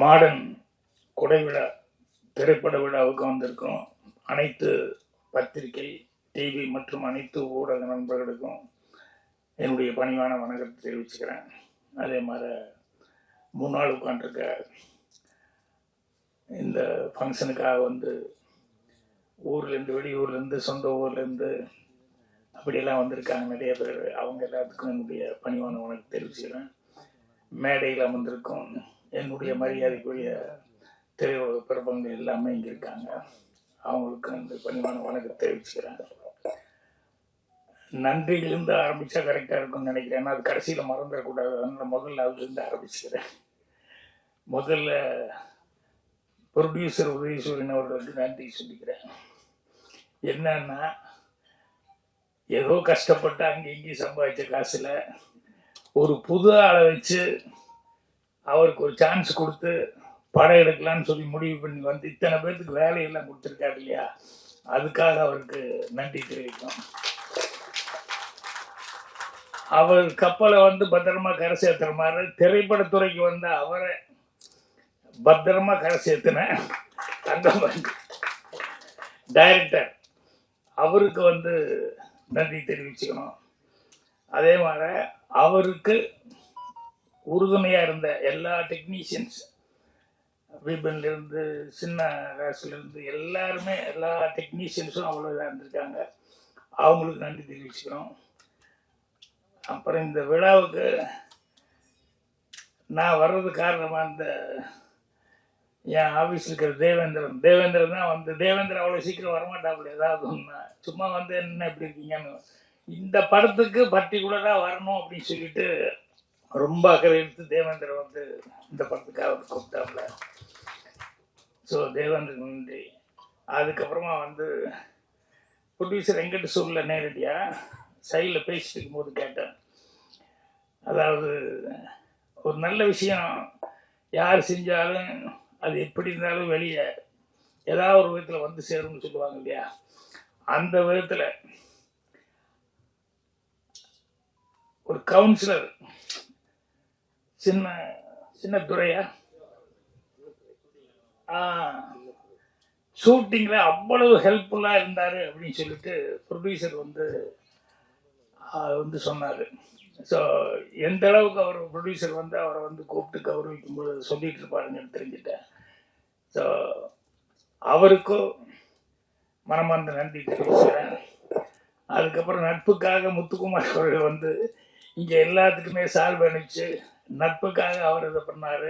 Modern கொடை விழா திரைப்பட விழாவுக்கு வந்திருக்கோம். அனைத்து பத்திரிகை, டிவி மற்றும் அனைத்து ஊடக நண்பர்களுக்கும் என்னுடைய பணிவான வணக்கத்தை தெரிவிச்சுக்கிறேன். அதே மாதிரி முன்னாள் உட்காந்துருக்க இந்த ஃபங்க்ஷனுக்காக வந்து ஊர்லேருந்து, வெளியூர்லேருந்து, சொந்த ஊர்லேருந்து அப்படியெல்லாம் வந்திருக்காங்க நிறைய பேர். அவங்க எல்லாத்துக்கும் என்னுடைய பணிவான வணக்கத்தை தெரிவிச்சுக்கிறேன். மேடையில் அமர்ந்திருக்கும் என்னுடைய மரியாதைக்குரிய திரையுலக பிரபலங்கள் எல்லாமே இங்கே இருக்காங்க. அவங்களுக்கு இந்த பணிவான வணக்கத்தை தெரிவிச்சுக்கிறேன். நன்றியிலிருந்து ஆரம்பித்தா கரெக்டாக இருக்கும்னு நினைக்கிறேன். ஏன்னா அது கடைசியில் மறந்துடக்கூடாது. அதனால் முதல்ல அதுலேருந்து ஆரம்பிச்சுக்கிறேன். முதல்ல ப்ரொடியூசர் உதயசூரியன் அவர்களுக்கு நன்றி சொல்லிக்கிறேன். என்னன்னா, ஏதோ கஷ்டப்பட்டு அங்கே இங்கேயும் சம்பாதிச்ச காசில் ஒரு புது ஆளை வச்சு அவருக்கு ஒரு சான்ஸ் கொடுத்து படம் எடுக்கலான்னு சொல்லி முடிவு பண்ணி வந்து இத்தனை பேர்த்துக்கு வேலையெல்லாம் கொடுத்துருக்காரு இல்லையா, அதுக்காக அவருக்கு நன்றி தெரிவிக்கும். அவர் கப்பலை வந்து பத்திரமா கரை சேர்த்துற மாதிரி திரைப்படத்துறைக்கு வந்து அவரை பத்திரமா கரை சேர்த்துன அந்த டைரக்டர் அவருக்கு வந்து நன்றி தெரிவிச்சுக்கணும். அதே மாதிரி அவருக்கு உறுதுணையாக இருந்த எல்லா டெக்னீஷியன்ஸ், விபன்லேருந்து சின்ன ராசிலேருந்து எல்லாருமே, எல்லா டெக்னீஷியன்ஸும் அவ்வளோ இதாக இருந்திருக்காங்க. அவங்களுக்கு நன்றி தெரிவிச்சுக்கிறோம். அப்புறம் இந்த விழாவுக்கு நான் வர்றது காரணமாக இந்த என் ஆஃபீஸில் இருக்கிற தேவேந்திரன் தான் வந்து, தேவேந்திரன் அவ்வளோ சீக்கிரம் வரமாட்டாப்புல. ஏதாவது ஒன்று சும்மா வந்து என்ன எப்படி இருக்கீங்கன்னு, இந்த படத்துக்கு பர்டிகுலராக வரணும் அப்படின்னு சொல்லிட்டு ரொம்ப அக்கறை எடுத்து தேவேந்திரன் வந்து இந்த படத்துக்காக அவர் கூப்பிட்டாப்புல. ஸோ தேவேந்திரன் நன்றி. அதுக்கப்புறமா வந்து ப்ரொடியூசர் எங்கிட்ட சொல்ல நேரடியாக சைடில் பேசிட்டு இருக்கும்போது கேட்டேன். அதாவது ஒரு நல்ல விஷயம் யார் செஞ்சாலும் அது எப்படி இருந்தாலும் வெளியே ஏதாவது ஒரு விதத்தில் வந்து சேரும்னு சொல்லுவாங்க இல்லையா, அந்த விதத்தில் ஒரு கவுன்சிலர் சின்ன சின்ன துறையா ஷூட்டிங்கில் அவ்வளவு ஹெல்ப்ஃபுல்லாக இருந்தார் அப்படின்னு சொல்லிட்டு ப்ரொடியூசர் வந்து சொன்னார். ஸோ எந்த அளவுக்கு அவர் ப்ரொடியூசர் வந்து அவரை வந்து கூப்பிட்டு கௌரவிக்கும்போது சொல்லிட்டு இருப்பாருன்னு தெரிஞ்சுட்டேன். ஸோ அவருக்கும் மனமார்ந்த நன்றி தெரிவிக்கிறேன். அதுக்கப்புறம் நட்புக்காக முத்துக்குமார் அவர்கள் வந்து இங்கே எல்லாத்துக்குமே சால்வ் அனுப்பிச்சு நட்புக்காக அவர் இதை பண்ணார்.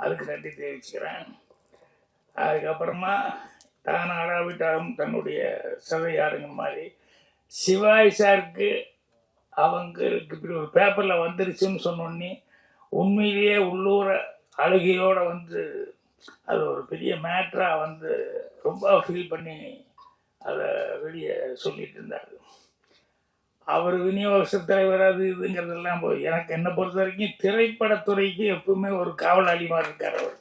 அதுக்கு நன்றி தெரிவிச்சுக்கிறேன். அதுக்கப்புறமா தான் ஆடாவிட்டாலும் தன்னுடைய சதையாருங்க மாதிரி சிவாய் சாருக்கு அவங்களுக்கு இப்படி ஒரு பேப்பரில் வந்துருச்சுன்னு சொன்னோன்னே உண்மையிலேயே உள்ளூர அழுகையோடு வந்து அது ஒரு பெரிய மேட்டராக வந்து ரொம்ப ஃபீல் பண்ணி அதை வெளியே சொல்லிட்டு இருந்தார். அவர் விநியோக தலைவர் அது இதுங்கிறதெல்லாம் போய் எனக்கு என்னை பொறுத்த வரைக்கும் திரைப்படத்துறைக்கு எப்பவுமே ஒரு காவலாளி மாதிரி இருக்கார். அவர்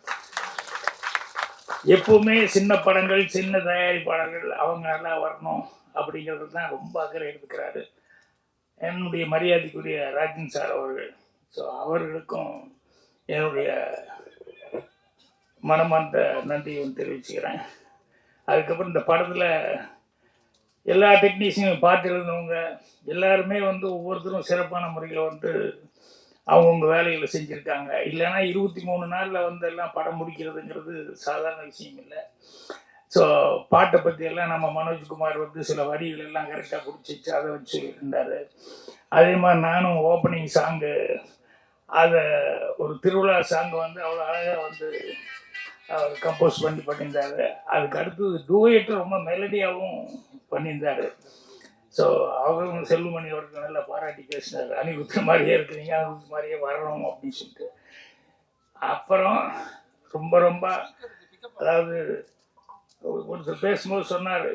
எப்பவுமே சின்ன படங்கள், சின்ன தயாரிப்பாளர்கள் அவங்க நல்லா வரணும் அப்படிங்கிறது தான் ரொம்ப அக்கறை எடுத்துக்கிறாரு. என்னுடைய மரியாதைக்குரிய ராஜன் சார் அவர்கள். ஸோ அவர்களுக்கும் என்னுடைய மனமார்ந்த நன்றியும் தெரிவிச்சுக்கிறேன். அதுக்கப்புறம் இந்த படத்தில் எல்லா டெக்னீஷியனும் பாட்டு எழுதினவங்க எல்லாருமே வந்து ஒவ்வொருத்தரும் சிறப்பான முறையில் வந்து அவங்கவுங்க வேலைகளை செஞ்சுருக்காங்க. இல்லைன்னா 23 நாளில் வந்து எல்லாம் படம் முடிக்கிறதுங்கிறது சாதாரண விஷயம் இல்லை. ஸோ பாட்டை பற்றியெல்லாம் நம்ம மனோஜ்குமார் வந்து சில வரிகள் எல்லாம் கரெக்டாக பிடிச்சிச்சு, அதை வச்சு சொல்லியிருந்தார். அதே மாதிரி நானும் ஓப்பனிங் சாங்கு, அதை ஒரு திருவிழா சாங்கு வந்து அவ்வளோ அழகாக வந்து அவர் கம்போஸ் பண்ணியிருந்தார். அதுக்கு அடுத்தது டூயட்டு ரொம்ப மெலடியாகவும் பண்ணியிருந்தார். ஸோ அவரும் செல்வமணி அவருக்கு நல்லா பாராட்டி பேசினார். அனிருத்த மாதிரியே இருக்கிறீங்க, அனிருத்த மாதிரியே வரணும் அப்படின்னு சொல்லிட்டு. அப்புறம் ரொம்ப ரொம்ப அதாவது ஒருத்தர் பேசும்போது சொன்னார்,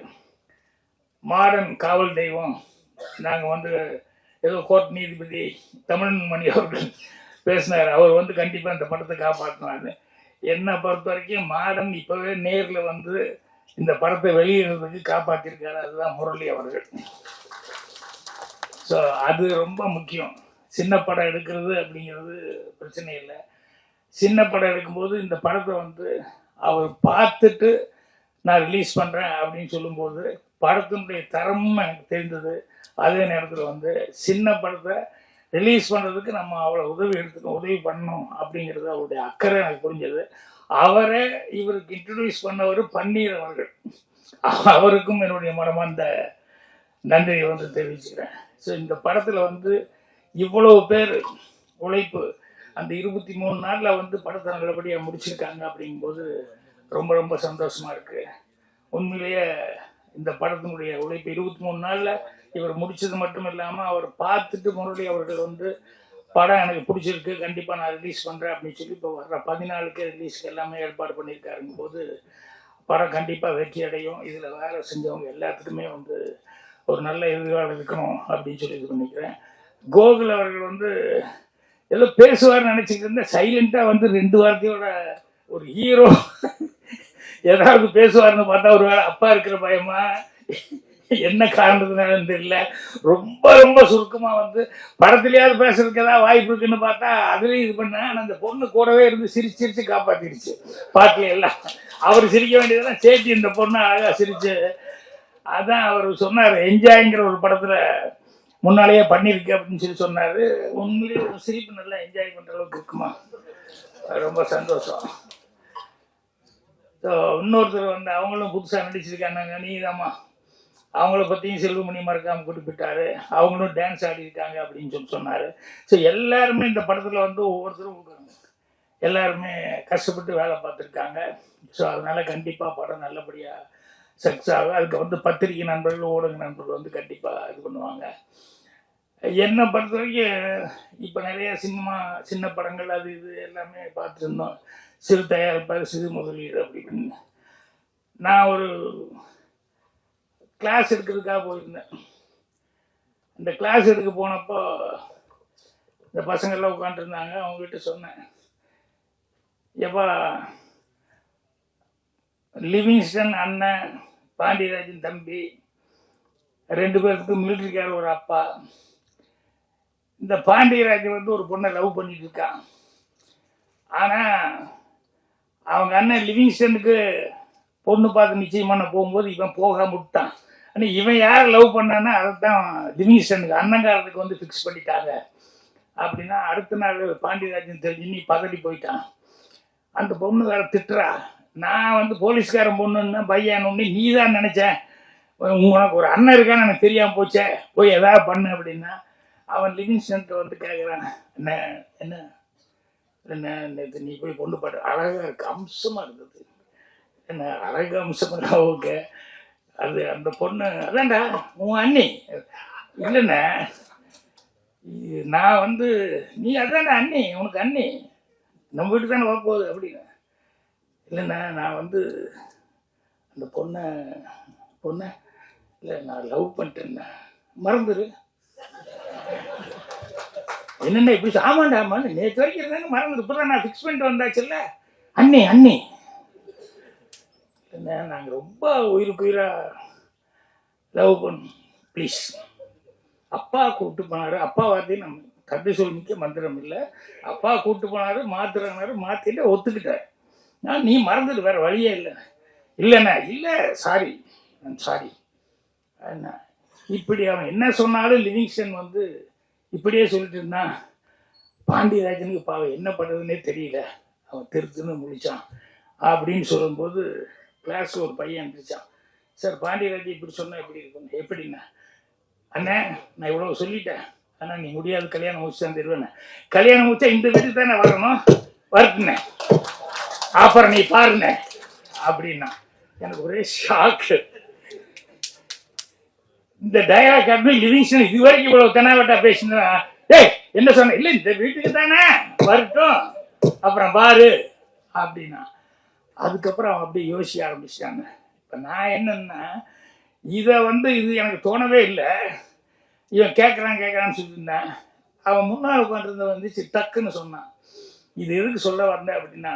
மாடர்ன் காவல் தெய்வம் நாங்கள் வந்து ஏதோ கோர்ட் நீதிபதி தமிழ்மணி அவர்கள் பேசினார். அவர் வந்து கண்டிப்பாக இந்த படத்தை காப்பாற்றினாரு. என்னை பொறுத்த வரைக்கும் மாடர்ன் இப்போவே நேரில் வந்து இந்த படத்தை வெளியிடுறதுக்கு காப்பாற்றிருக்காரு. அதுதான் முரளி அவர்கள். ஸோ அது ரொம்ப முக்கியம். சின்ன படம் எடுக்கிறது அப்படிங்கிறது பிரச்சனை இல்லை. சின்ன படம் எடுக்கும்போது இந்த படத்தை வந்து அவர் பார்த்துட்டு நான் ரிலீஸ் பண்ணுறேன் அப்படின்னு சொல்லும்போது படத்தினுடைய தரமும் எனக்கு தெரிந்தது. அதே நேரத்தில் வந்து சின்ன படத்தை ரிலீஸ் பண்ணுறதுக்கு நம்ம அவ்வளோ உதவி பண்ணணும் அப்படிங்கிறது அவருடைய அக்கறை எனக்கு புரிஞ்சது. அவரை இவருக்கு இன்ட்ரடியூஸ் பண்ணவர் பன்னீர் அவர்கள். அவருக்கும் என்னுடைய மனமார்ந்த நன்றியை வந்து தெரிவிச்சுக்கிறேன். ஸோ இந்த படத்தில் வந்து இவ்வளோ பேர் உழைப்பு அந்த 23 நாளில் வந்து படத்தை நல்லபடியாக முடிச்சிருக்காங்க அப்படிங்கும்போது ரொம்ப ரொம்ப சந்தோஷமாக இருக்குது. உண்மையிலேயே இந்த படத்தினுடைய உழைப்பு 23 நாளில் இவர் முடிச்சது மட்டும் இல்லாமல் அவர் பார்த்துட்டு மறுபடியும் அவர்கள் வந்து படம் எனக்கு பிடிச்சிருக்கு, கண்டிப்பாக நான் ரிலீஸ் பண்ணுறேன் அப்படின்னு சொல்லி இப்போ வர்ற 14க்கு ரிலீஸ்க்கு எல்லாமே ஏற்பாடு பண்ணியிருக்காருங்கும் போது படம் கண்டிப்பாக வெற்றி அடையும். இதில் வேலை செஞ்சவங்க எல்லாத்துக்குமே வந்து ஒரு நல்ல எதிர்காலம் இருக்கணும் அப்படின்னு சொல்லி இது பண்ணிக்கிறேன். கோகுல் அவர்கள் வந்து ஏதோ பேசுவார்னு நினச்சிக்கிட்டு இருந்தேன். சைலண்ட்டாக வந்து 2 வார்த்தையோட ஒரு ஹீரோ ஏதாவது பேசுவார்னு பார்த்தா ஒரு வேளை அப்பா இருக்கிற பயமா என்ன காரணத்தினாலும் தெரியல, ரொம்ப ரொம்ப சுருக்கமாக வந்து படத்துலையாவது பேசுறதுக்கு ஏதாவது வாய்ப்பு இருக்குன்னு பார்த்தா அதுலேயும் இது பண்ணேன். ஆனால் அந்த பொண்ணு கூடவே இருந்து சிரிச்சு காப்பாற்றிடுச்சு பாட்டில் எல்லாம். அவர் சிரிக்க வேண்டியதெல்லாம் சேர்த்து இந்த பொண்ணு அழகாக சிரிச்சு. அதான் அவர் சொன்னார், என்ஜாய்ங்கிற ஒரு படத்தில் முன்னாலேயே பண்ணியிருக்கு அப்படின்னு சொல்லி சொன்னார். உண்மையிலேயே ஒரு சிரிப்பு நல்லா என்ஜாய் பண்ணுற அளவுக்கு இருக்குமா, ரொம்ப சந்தோஷம். ஸோ இன்னொருத்தர் வந்து அவங்களும் புதுசாக நடிச்சிருக்காங்க, நீதாம்மா, அவங்கள பற்றியும் செல்வமணி மறக்காமல் குறிப்பிட்டாரு. அவங்களும் டான்ஸ் ஆடிருக்காங்க அப்படின்னு சொல்லி சொன்னார். ஸோ எல்லாருமே இந்த படத்தில் வந்து ஒவ்வொருத்தரும் எல்லாருமே கஷ்டப்பட்டு வேலை பார்த்துருக்காங்க. ஸோ அதனால் கண்டிப்பாக படம் நல்லபடியாக சக்ஸஸ் ஆகும். அதுக்கு வந்து பத்திரிகை நண்பர்கள், ஊடக நண்பர்கள் வந்து கண்டிப்பாக இது பண்ணுவாங்க. என்னை பொறுத்த வரைக்கும் இப்போ நிறைய சின்ன படங்கள் அது இது எல்லாமே பார்த்துருந்தோம். சிறு தயாரிப்பாளர், சிறு முதலீடு அப்படின்னு. நான் ஒரு கிளாஸ் எடுக்கிறதுக்காக போயிருந்தேன். இந்த கிளாஸ் எடுக்க போனப்போ இந்த பசங்கள்லாம் உட்காந்துருந்தாங்க. அவங்ககிட்ட சொன்னேன், எப்பா லிவிங்ஸ்டன் அண்ணன், பாண்டியராஜன் தம்பி 2 பேருக்கு மிலிட்ரிக்கார ஒரு அப்பா. இந்த பாண்டியராஜன் வந்து ஒரு பொண்ணை லவ் பண்ணிட்டு இருக்கான். ஆனால் அவங்க அண்ணன் லிவிங்ஸ்டனுக்கு பொண்ணு பார்த்து நிச்சயம் பண்ண போகும்போது இவன் போகாம விட்டான். ஆனால் இவன் யாரை லவ் பண்ணான்னா அதைத்தான் லிவிங்ஸ்டனுக்கு அண்ணங்காரத்துக்கு வந்து ஃபிக்ஸ் பண்ணிட்டாங்க அப்படின்னா அடுத்த நாள் பாண்டியராஜன் தெரிஞ்சு நீ பதறி போயிட்டான். அந்த பொண்ணுக்கார திட்டுறா, நான் வந்து போலீஸ்காரன் பொண்ணுன்னா பையன்னு நீ தான் நினச்சேன், உனக்கு ஒரு அண்ணன் இருக்கான்னு எனக்கு தெரியாமல் போச்சே, போய் எதாவது பண்ணு அப்படின்னா அவன் லிவிங்ஸ்டன்ட்ட வந்து கேட்குறான், என்ன என்ன என்ன நேற்று நீ போய் பொண்ணு பாட்டு அழகாக இருக்கு, அம்சமாக இருந்தது, என்ன அழகு அம்சம் ஓகே, அது அந்த பொண்ணு அதான்டா உன் அண்ணி இல்லைண்ணே, நான் வந்து நீ அதான்டா அண்ணி, உனக்கு அண்ணி நம்ம வீட்டுக்கு தானே வரப்போகுது அப்படின்னு. இல்லைண்ணா நான் வந்து அந்த பொண்ணை இல்லை நான் லவ் பண்ணிட்டேன்னா மறந்துடு. என்னென்ன இப்படி ஆமாண்டாமான்னு நேற்று வரைக்கும் இருந்தாங்க மறந்துடு, இப்போ தான் நான் ஃபிக்ஸ் பண்ணிட்டு வந்தாச்சுல்ல அண்ணி அண்ணி. என்ன நாங்கள் ரொம்ப உயிருக்கு உயிராக லவ் பண்ணோம், ப்ளீஸ். அப்பா கூப்பிட்டு போனார், அப்பா வார்த்தையும் நம்ம கதை சொல்லிக்க மந்திரம் இல்லை, அப்பா கூப்பிட்டு போனார், மாத்துறாரு, மாற்றிட்டு ஒத்துக்கிட்டார். நான் நீ மறந்துட்டு வேறு வழியே இல்லை. இல்லைண்ணா இல்லை சாரி சாரி என்ன இப்படி அவன் என்ன சொன்னாலும் லிவிங்ஸ்டன் வந்து இப்படியே சொல்லிட்டு இருந்தான். பாண்டியராஜனுக்கு பாவம் என்ன பண்ணுறதுன்னே தெரியல, அவன் திருத்துன்னு முடித்தான் அப்படின்னு சொல்லும்போது கிளாஸில் ஒரு பையன் இருந்துச்சான். சார் பாண்டியராஜன் இப்படி சொன்னால் எப்படி இருக்கும்? எப்படின்னா அண்ணே நான் இவ்வளோ சொல்லிட்டேன், ஆனால் நீ முடியாது, கல்யாணம் முடிச்சு தான் தருவேண்ணே. கல்யாணம் முடிச்சா இந்த வீட்டுக்கு தானே வரணும், வருத்துனே அப்புறம் நீ பாருங்க அப்படின்னா எனக்கு ஒரே ஷாக்கு. இந்த டயலாக் லிவிங்ஸ்டன் இது வரைக்கும் இவ்வளவு தெனாவட்டா பேசினா, ஏய் என்ன சொன்ன, இல்லை இந்த வீட்டுக்கு தானே வரட்டும் அப்புறம் பாரு அப்படின்னா. அதுக்கப்புறம் அவன் அப்படியே யோசிக்க ஆரம்பிச்சிட்டாங்க. இப்போ நான் என்னன்னா இதை வந்து இது எனக்கு தோணவே இல்லை, இவன் கேட்குறான்னு சொல்லியிருந்தேன். அவன் முன்னால் உட்காந்துருந்த வந்துச்சு டக்குன்னு சொன்னான். இது எதுக்கு சொல்ல வந்தேன் அப்படின்னா,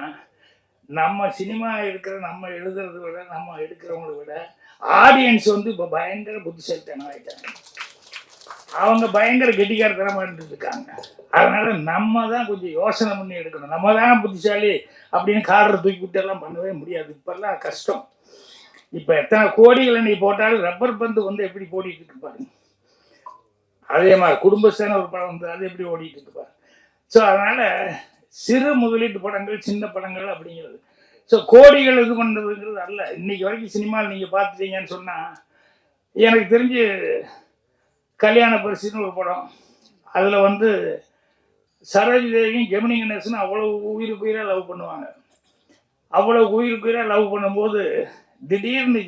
நம்ம சினிமா எடுக்கிற நம்ம எழுதுறதை விட நம்ம எடுக்கிறவங்களை விட ஆடியன்ஸ் வந்து இப்போ பயங்கர புத்திசாலித்தனம் ஆகிட்டாங்க. அவங்க பயங்கர கெட்டிக்காரத்தனமா இருந்துருக்காங்க. அதனால நம்ம தான் கொஞ்சம் யோசனை பண்ணி எடுக்கணும். நம்ம தான் புத்திசாலி அப்படின்னு காரை தூக்கி விட்டு எல்லாம் பண்ணவே முடியாது. இப்பெல்லாம் கஷ்டம். இப்ப எத்தனை கோடிகளை நீ போட்டாலும் ரப்பர் பந்து வந்து எப்படி போடிட்டு இருக்கு பாருங்க. அதே மாதிரி குடும்பஸ்தான ஒரு படம் வந்து அது எப்படி ஓடிட்டு இருக்கு பாருங்க. ஸோ அதனால சிறு முதலீட்டு படங்கள், சின்ன படங்கள் அப்படிங்கிறது. ஸோ கோடிகள் இது பண்ணுறதுங்கிறது அல்ல. இன்னைக்கு வரைக்கும் சினிமாவில் நீங்கள் பார்த்துட்டீங்கன்னு சொன்னால், எனக்கு தெரிஞ்சு கல்யாண பரிசுன்னு ஒரு படம், அதில் வந்து சரோஜ் தேவியும் ஜெமினி கணேசனும் அவ்வளோ உயிருக்கு உயிராக லவ் பண்ணுவாங்க. அவ்வளோ உயிருக்கு உயிராக லவ் பண்ணும்போது திடீர்னு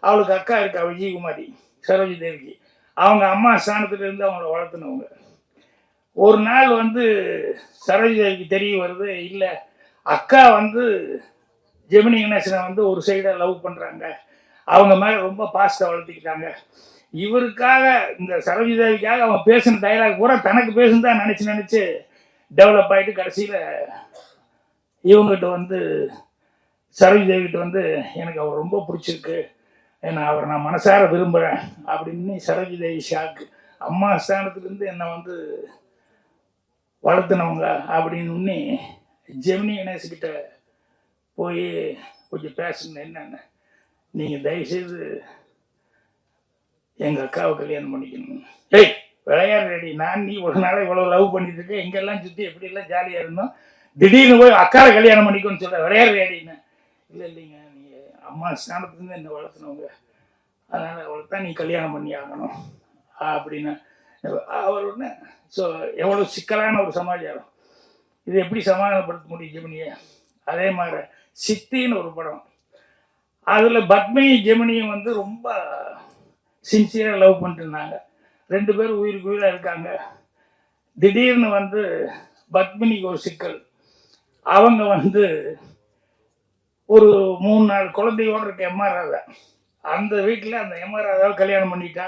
அவளுக்கு அக்கா இருக்கா விஜயகுமாரி, சரோஜ் தேவிக்கு. அவங்க அம்மா ஸ்தானத்துல இருந்து அவங்கள வளர்த்துனவங்க. ஒரு நாள் வந்து சரோஜ் தேவிக்கு தெரிய வருது, இல்லை அக்கா வந்து ஜெமினி கணேசனை வந்து ஒரு சைடாக லவ் பண்ணுறாங்க, அவங்க மேலே ரொம்ப பாசத்தை வளர்த்திக்கிட்டாங்க. இவருக்காக இந்த சரோஜ் தேவிக்காக அவன் பேசின டைலாக் பூரா தனக்கு பேசுன்னு நினச்சி டெவலப் ஆகிட்டு கடைசியில் இவங்ககிட்ட வந்து சரோஜ் தேவிகிட்ட வந்து எனக்கு அவர் ரொம்ப பிடிச்சிருக்கு, அவரை நான் மனசார விரும்புகிறேன் அப்படின்னு சரோஜ் தேவி ஷாக்கு. அம்மா ஸ்தானத்துலேருந்து என்னை வந்து வளர்த்துனவங்க அப்படின்னு ஜெமினி கணேஷ்கிட்ட போய் கொஞ்சம் பேசணும். என்னென்ன நீங்கள் தயவுசெய்து எங்கள் அக்காவை கல்யாணம் பண்ணிக்கணும். ஏய் விளையாடுறடி, நான் நீ ஒரு நாளை இவ்வளோ லவ் பண்ணிட்டு இருக்கேன், எங்கெல்லாம் சுற்றி எப்படியெல்லாம் ஜாலியாக இருந்தோம், திடீர்னு போய் அக்காவை கல்யாணம் பண்ணிக்கணும்னு சொல்ல விளையாடுறேடின்னு. இல்லைங்க, நீங்கள் அம்மா ஸ்தானத்துலேருந்து என்னை வளர்த்துனவங்க, அதனால் அவளை தான் நீ கல்யாணம் பண்ணி ஆகணும் அப்படின்னு அவர் ஒன்று. ஸோ எவ்வளோ சிக்கலான ஒரு சமாச்சாரம். இது எப்படி சமாதானப்படுத்த முடியும் ஜெமினியை? அதே மாதிரி சித்தின்னு ஒரு படம், அதில் பத்மினியும் ஜெமினியும் வந்து ரொம்ப சின்சியராக லவ் பண்ணிட்டு இருந்தாங்க. 2 பேரும் உயிருக்கு உயிராக இருக்காங்க. திடீர்னு வந்து பத்மினிக்கு ஒரு சிக்கல். அவங்க வந்து ஒரு 3-4 குழந்தையோடு இருக்க எம்ஆர் ராதா, அந்த வீட்டில் அந்த எம்ஆர் ராதாவை கல்யாணம் பண்ணிட்டா,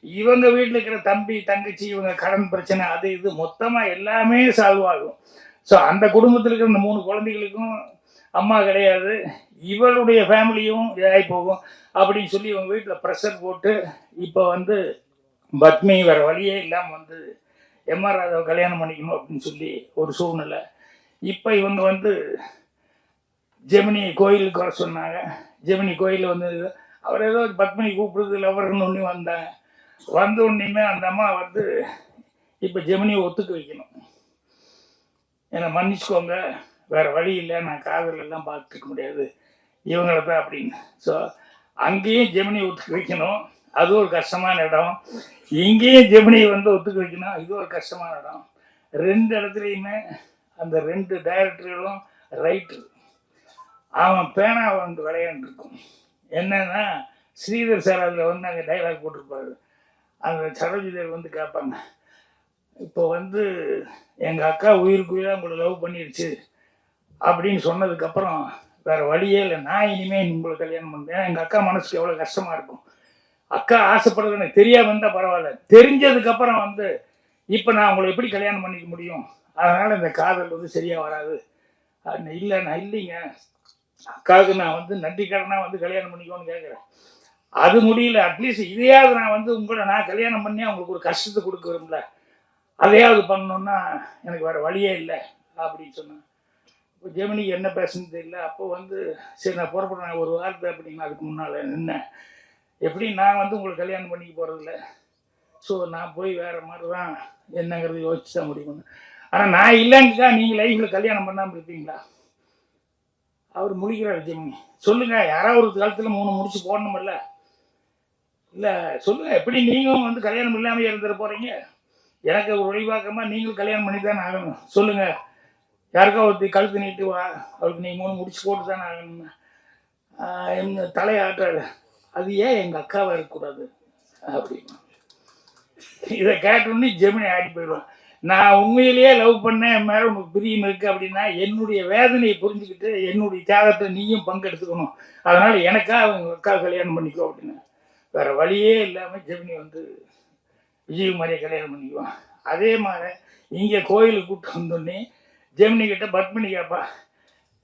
இவங்க வீட்டில் இருக்கிற தம்பி தங்கச்சி இவங்க கடன் பிரச்சனை அது இது மொத்தமாக எல்லாமே சால்வ் ஆகும். ஸோ அந்த குடும்பத்தில் இருக்கிற இந்த 3 குழந்தைகளுக்கும் அம்மா கிடையாது, இவளுடைய ஃபேமிலியும் இதாகி போகும் அப்படின்னு சொல்லி இவங்க வீட்டில் ப்ரெஷர் போட்டு இப்போ வந்து பத்மி வேறு வழியே இல்லாமல் வந்து எம்ஆர் ராதாவை கல்யாணம் பண்ணிக்கணும் அப்படின்னு சொல்லி ஒரு சூழ்நிலை. இப்போ இவங்க வந்து ஜெமினி கோயிலுக்கு வர சொன்னாங்க. ஜெமினி கோயில் வந்து அவர் ஏதோ பத்மினி கூப்பிடுறது லவர்னு ஒன்று வந்தாங்க. வந்த உடனேயுமே அந்த அம்மா வந்து இப்போ ஜெமினியை ஒத்துக்க வைக்கணும், என்னை மன்னிச்சுக்கோங்க, வேறு வழி இல்லை, நான் காதல் எல்லாம் பார்த்துக்க முடியாது இவங்களை தான் அப்படின்னு. ஸோ அங்கேயும் ஜெமினி ஒத்துக்க வைக்கணும், அது ஒரு கஷ்டமான இடம். இங்கேயும் ஜெமினி வந்து ஒத்துக்க வைக்கணும், இது ஒரு கஷ்டமான இடம். 2 இடத்துலையுமே அந்த 2 டைரக்டர்களும் ரைட்டு. அவன் பேனா வந்து விளையாண்டுருக்கும். என்னன்னா ஸ்ரீதர் சார் அதில் வந்து அங்கே டைலாக் போட்டிருப்பாரு. அந்த சரோஜி தேவி வந்து கேட்பாங்க, இப்போ வந்து எங்கள் அக்கா உயிருக்கு உயிராக உங்களை லவ் பண்ணிடுச்சு அப்படின்னு சொன்னதுக்கப்புறம் வேறு வழியே இல்லை, நான் இனிமேல் உங்களை கல்யாணம் பண்ணுறேன். எங்கள் அக்கா மனசுக்கு எவ்வளோ கஷ்டமாக இருக்கும். அக்கா ஆசைப்படுறது எனக்கு தெரியாமல் இருந்தால் பரவாயில்ல, தெரிஞ்சதுக்கப்புறம் வந்து இப்போ நான் உங்களை எப்படி கல்யாணம் பண்ணிக்க முடியும், அதனால் இந்த காதல் வந்து சரியாக வராது. இல்லை நான் இல்லைங்க, அக்காவுக்கு நான் வந்து நன்றிக்கடனாக வந்து கல்யாணம் பண்ணிக்கோன்னு கேட்குறேன், அது முடியல, அட்லீஸ்ட் இதையாவது நான் வந்து உங்களை நான் கல்யாணம் பண்ணி அவங்களுக்கு ஒரு கஷ்டத்தை கொடுக்க விரும்பல, அதையாவது பண்ணணுன்னா எனக்கு வேறு வழியே இல்லை அப்படின்னு சொன்னேன். இப்போ ஜெமினிக்கு என்ன பேசுன்னு தெரியல. அப்போ வந்து சரி நான் புறப்படுறேன் ஒரு வார்த்தை அப்படின்னு அதுக்கு முன்னால் நின்னேன். எப்படி நான் வந்து உங்களுக்கு கல்யாணம் பண்ணிக்க போகிறதில்ல, ஸோ நான் போய் வேறு மாதிரி தான் என்னங்கிறது யோசிச்சு தான் முடியும். ஆனால் நான் இல்லைங்கக்கா நீங்கள் லைஃப்பில் கல்யாணம் பண்ணாமல் இருப்பீங்களா? அவர் முழிக்கிறார் ஜெமினி. சொல்லுங்கள், யாராவது ஒரு காலத்தில் 3 முடிச்சு போடணுமில்ல, இல்லை சொல்லுங்கள், எப்படி நீங்களும் வந்து கல்யாணம் இல்லாமல் இருந்துட போகிறீங்க, எனக்கு ஒரு ஒளிவாக்கமாக நீங்களும் கல்யாணம் பண்ணி தானே ஆகணும், சொல்லுங்கள், யாருக்கா ஒருத்தி கழுத்து நீட்டு வா, அவருக்கு நீங்கள் 3 முடிச்சு போட்டு தானே ஆகணும்னு எங்கள் தலையாட்டுறாரு. அது ஏன் எங்கள் அக்காவை இருக்கக்கூடாது அப்படின்னு. இதை கேட்டோன்னே ஜெமினி ஆடி போயிடுவான். நான் உண்மையிலேயே லவ் பண்ணேன், என் மேலே உனக்கு பிரியம் இருக்குது அப்படின்னா என்னுடைய வேதனையை புரிஞ்சுக்கிட்டு என்னுடைய தியாகத்தை நீயும் பங்கெடுத்துக்கணும், அதனால் எனக்கா அவங்க அக்கா கல்யாணம் பண்ணிக்கோ அப்படின்னு. வேறு வழியே இல்லாமல் ஜெமினி வந்து விஜயகுமாரியை கல்யாணம் பண்ணிக்குவான். அதே மாதிரி இங்கே கோயிலுக்கு கூப்பிட்டு வந்தோடனே ஜெமினி கிட்ட பத்மினி கேட்பா,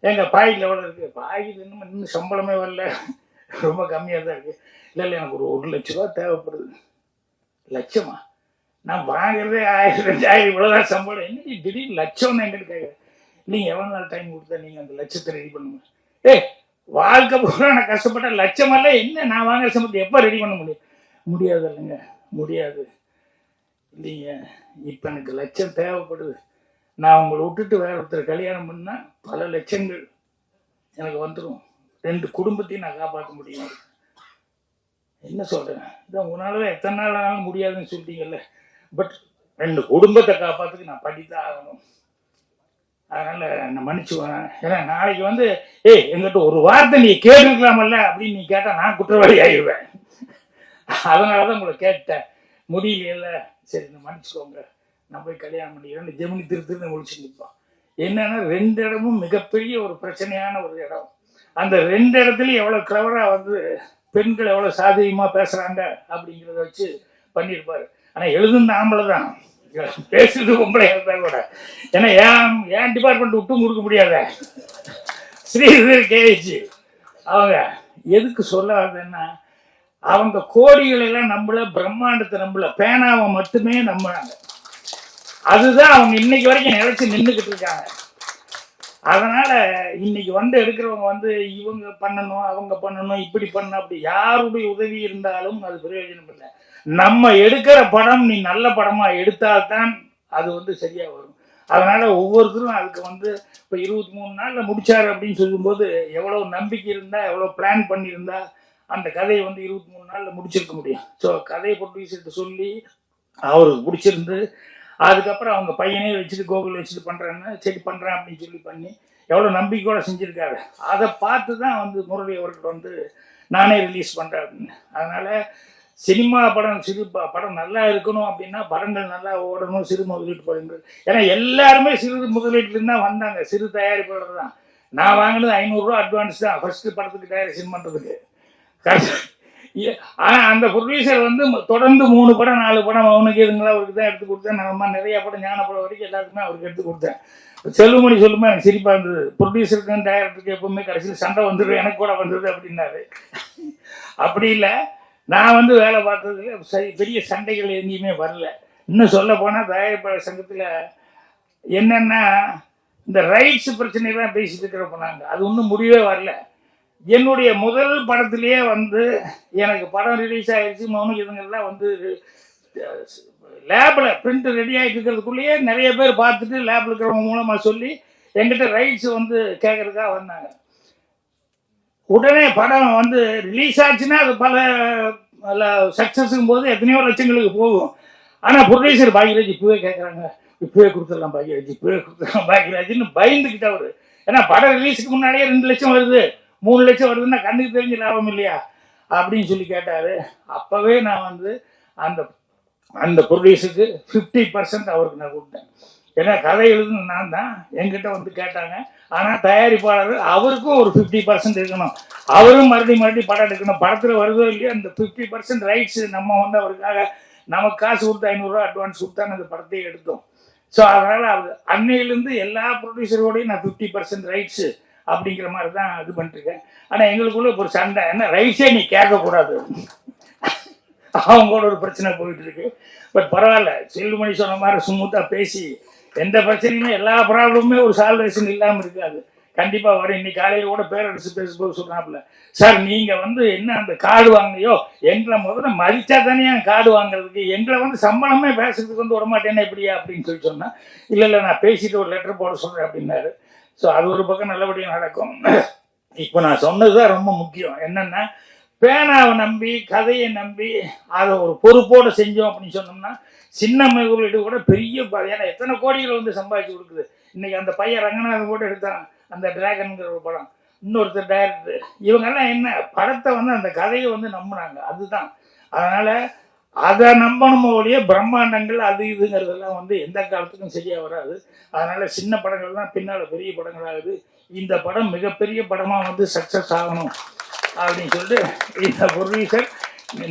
எங்கள் பாக்கெட்டில் எவ்வளோ இருக்குது, பாக்கெட்டில் இன்னும் சம்பளமே வரல, ரொம்ப கம்மியாக தான் இருக்குது. இல்லை எனக்கு ஒரு 1 லட்ச ரூபா தேவைப்படுது. லட்சமா? நான் வாங்குறதே 1000 2000 இவ்வளோதான் சம்பளம், என்ன திடீர்னு லட்சம்னு எங்கிட்ட கேட்குறேன். நீங்கள் எவ்வளோ நாள் டைம் கொடுத்தா நீங்கள் அந்த லட்சத்தை ரெடி பண்ணுங்க. வாழ்க்கை பூரா நான் கஷ்டப்பட்ட லட்சமெல்லாம் என்ன நான் வாங்குற சம்பளத்தை எப்போ ரெடி பண்ண முடியும்? முடியாது இல்லைங்க, முடியாது இல்லைங்க. இப்போ எனக்கு லட்சம் தேவைப்படுது. நான் உங்களை விட்டுட்டு வேற ஒருத்தர் கல்யாணம் பண்ணால் பல லட்சங்கள் எனக்கு வந்துடும். 2 குடும்பத்தையும் நான் காப்பாற்ற முடியும். என்ன சொல்கிறேன், இதான் உங்களால் எத்தனை நாள் ஆனாலும் முடியாதுன்னு சொல்லிட்டீங்கல்ல. பட் 2 குடும்பத்தை காப்பாற்றுக்கு நான் படித்தான் ஆகணும். அதனால் நான் மன்னிச்சுவேன். ஏன்னா நாளைக்கு வந்து எங்கிட்ட ஒரு வார்த்தை நீ கேட்டுருக்கலாமல்ல அப்படின்னு நீ கேட்டால் நான் குற்றவாளி ஆகிடுவேன். அதனால தான் உங்களை கேட்டேன். முடியல, சரி நான் மன்னிச்சுக்கோங்க, நான் போய் கல்யாணம் பண்ணிக்கிறேன். ஜெமினி திருன்னு முடிச்சு நிற்பான். என்னன்னா 2 இடமும் மிகப்பெரிய ஒரு பிரச்சனையான ஒரு இடம். அந்த 2 இடத்துலையும் எவ்வளோ கிளவராக வந்து பெண்கள் எவ்வளோ சாதகமாக பேசுகிறாங்க அப்படிங்கிறத வச்சு பண்ணியிருப்பாரு. ஆனால் எழுதுன ஆம்பளை தான், பேசுறது பொம்பளை இருந்தா கூட. ஏன்னா ஏன் டிபார்ட்மெண்ட் விட்டும் கொடுக்க முடியாத ஸ்ரீதர் கேஜி அவங்க எதுக்கு சொல்லாதுன்னா, அவங்க கோடிகள் எல்லாம் நம்பல, பிரம்மாண்டத்தை நம்பல, பேனாவை மட்டுமே நம்பினாங்க. அதுதான் அவங்க இன்னைக்கு வரைக்கும் நிலைச்சு நின்றுக்கிட்டு இருக்காங்க. அதனால இன்னைக்கு வந்து எடுக்கிறவங்க வந்து இவங்க பண்ணணும் அவங்க பண்ணணும் இப்படி பண்ண அப்படி யாருடைய உதவி இருந்தாலும் அது பிரயோஜனம் இல்லை. நம்ம எடுக்கிற படம் நீ நல்ல படமா எடுத்தால்தான் அது வந்து சரியா வரும். அதனால ஒவ்வொருத்தரும் அதுக்கு வந்து இப்போ 23 நாள்ல முடிச்சாரு அப்படின்னு சொல்லும்போது எவ்வளவு நம்பிக்கை இருந்தா எவ்வளவு பிளான் பண்ணியிருந்தா அந்த கதையை வந்து 23 நாள்ல முடிச்சிருக்க முடியும். ஸோ கதையை ப்ரொடியூசர்கிட்ட சொல்லி அவருக்கு பிடிச்சிருந்து அதுக்கப்புறம் அவங்க பையனே வச்சுட்டு கோகுல் வச்சுட்டு பண்ணுறேன்னு சரி பண்ணுறேன் அப்படின்னு சொல்லி பண்ணி எவ்வளோ நம்பிக்கையோடு செஞ்சுருக்காரு. அதை பார்த்து தான் வந்து முரளி அவர்கிட்ட வந்து நானே ரிலீஸ் பண்ணுறேன் அப்படின்னு. அதனால் சினிமா படம் படம் நல்லா இருக்கணும் அப்படின்னா படங்கள் நல்லா ஓடணும், சிறு முதலீட்டு படங்கள். ஏன்னா எல்லாருமே சிறு முதலீட்டுலேருந்து தான் வந்தாங்க, சிறு தயாரிப்பாளர் தான். நான் வாங்கினது 500 ரூபா அட்வான்ஸ் தான் ஃபர்ஸ்ட் படத்துக்கு டைரக்ஷன் பண்ணுறதுக்கு. ஆனால் அந்த ப்ரொடியூசர் வந்து தொடர்ந்து 3 படம் 4 படம் அவனுக்கு எதுங்களா அவருக்கு தான் எடுத்து கொடுத்தேன். நான் நிறைய படம் ஞான படம் வரைக்கும் எல்லாருக்குமே அவருக்கு எடுத்து கொடுத்தேன். செல்லுமணி சொல்லுமா எனக்கு சிரிப்பாக இருந்தது, ப்ரொடியூசருக்கும் டைரக்டருக்கு எப்பவுமே கடைசியில் சண்டை வந்துடும், எனக்கு கூட வந்தது அப்படின்னாரு. அப்படி இல்லை, நான் வந்து வேலை பார்த்ததுல பெரிய சண்டைகள் எங்கேயுமே வரல. இன்னும் சொல்ல போனால் தயாரிப்பாளர் சங்கத்தில் என்னென்னா இந்த ரைட்ஸ் பிரச்சனைலாம் பேசிட்டு இருக்கிறப்ப நாங்கள் அது ஒன்றும் முடிவே வரல. என்னுடைய முதல் படத்திலேயே வந்து எனக்கு படம் ரிலீஸ் ஆகிடுச்சு, மௌனுக்கு இதுங்கெல்லாம் வந்து லேபில் பிரிண்ட் ரெடி ஆகிட்டு இருக்கிறதுக்குள்ளேயே நிறைய பேர் பார்த்துட்டு லேபில் இருக்கிறவங்க மூலமாக சொல்லி எங்கிட்ட ரைட்ஸ் வந்து கேட்கறதுக்காக வந்தாங்க. உடனே படம் வந்து ரிலீஸ் ஆச்சுன்னா அது பல சக்ஸஸுக்கும் போது எத்தனையோ லட்சங்களுக்கு போகும். ஆனால் ப்ரொடியூசர் பாக்யராஜ் இப்போவே கேட்குறாங்க, இப்போவே கொடுத்துடலாம் பாக்யராஜ், இப்போவே கொடுத்துடலாம் பாக்யராஜ்னு பயந்துக்கிட்ட அவர். ஏன்னா படம் ரிலீஸுக்கு முன்னாடியே 2 லட்சம் வருது, 3 லட்சம் வருதுன்னா கண்ணுக்கு தெரிஞ்ச லாபம் இல்லையா அப்படின்னு சொல்லி கேட்டார். அப்போவே நான் வந்து அந்த அந்த ப்ரொடியூசருக்கு 50% அவருக்கு நான் கொடுத்தேன். ஏன்னா கதை எழுதுன்னு நான் தான், என்கிட்ட வந்து கேட்டாங்க. ஆனால் தயாரிப்பாளர் அவருக்கும் ஒரு 50% இருக்கணும், அவரும் மறுபடியும் படம் எடுக்கணும். படத்தில் வருதோ இல்லையோ அந்த 50% ரைட்ஸ் நம்ம வந்து அவருக்காக நமக்கு காசு கொடுத்து 500 ரூபா அட்வான்ஸ் கொடுத்தா அந்த படத்தையே எடுத்தோம். ஸோ அதனால் அவர் அன்னையிலேருந்து எல்லா ப்ரொடியூசரோடையும் நான் 50% ரைட்ஸு அப்படிங்கிற மாதிரி தான் இது பண்ணிட்டுருக்கேன். ஆனால் எங்களுக்குள்ள ஒரு சண்டை, என்ன ரைட்ஸே நீ கேட்கக்கூடாது, அவங்களோட ஒரு பிரச்சனை போயிட்டு இருக்கு. பட் பரவாயில்ல, செல்லுமணி சொன்ன மாதிரி ஸ்மூத்தாக பேசி எந்த பிரச்சனையுமே எல்லா ப்ராப்ளமுமே ஒரு சால்வேஷன் இல்லாமல் இருக்காது. கண்டிப்பாக வரும். இன்னைக்கு காலையில் கூட பேரரசு பேசும்போது சொல்கிறாப்புல, சார் நீங்கள் வந்து என்ன அந்த கார்டு வாங்கினையோ எங்களை முதல்ல மதிச்சா தானே கார்டு வாங்குறதுக்கு, எங்களை வந்து சம்பளமே பேசுறதுக்கு வந்து விடமாட்டேன்னா எப்படியா அப்படின்னு சொல்லி சொன்னால், இல்லை நான் பேசிட்டு ஒரு லெட்டர் போட சொல்கிறேன் அப்படின்னாரு. ஸோ அது ஒரு பக்கம் நல்லபடியாக நடக்கும். இப்போ நான் சொன்னது தான் ரொம்ப முக்கியம். என்னென்னா பேனாவை நம்பி கதையை நம்பி அதை ஒரு பொறுப்போடு செஞ்சோம் அப்படின்னு சொன்னோம்னா சின்ன முதலீடு கூட பெரிய, ஏன்னா எத்தனை கோடிகள் வந்து சம்பாதிச்சு கொடுக்குது. இன்னைக்கு அந்த பையன் ரங்கநாதன் கூட எடுத்தான் அந்த டிராகன்கிற ஒரு படம், இன்னொருத்தர் டைரக்டர், இவங்கெல்லாம் என்ன படத்தை வந்து அந்த கதையை வந்து நம்பினாங்க, அதுதான். அதனால் அதை நம்பணும் ஒழிய பிரம்மாண்டங்கள் அது இதுங்கிறதெல்லாம் வந்து எந்த காலத்துக்கும் சரியாக வராது. அதனால் சின்ன படங்கள் தான் பின்னால் பெரிய படங்களாகுது. இந்த படம் மிகப்பெரிய படமாக வந்து சக்ஸஸ் ஆகணும் அப்படின்னு சொல்லிட்டு இந்த ப்ரொடியூசர்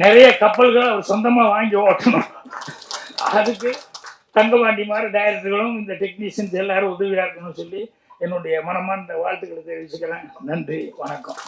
நிறைய கப்பல்களை அவர் சொந்தமாக வாங்கி ஓட்டணும். அதுக்கு தங்கபாண்டி மாதிரி டைரக்டர்களும் இந்த டெக்னீஷியன்ஸ் எல்லாரும் உதவியாக இருக்கணும்னு சொல்லி என்னுடைய மனமார்ந்த வாழ்த்துக்களை தெரிவிச்சுக்கிறேன். நன்றி, வணக்கம்.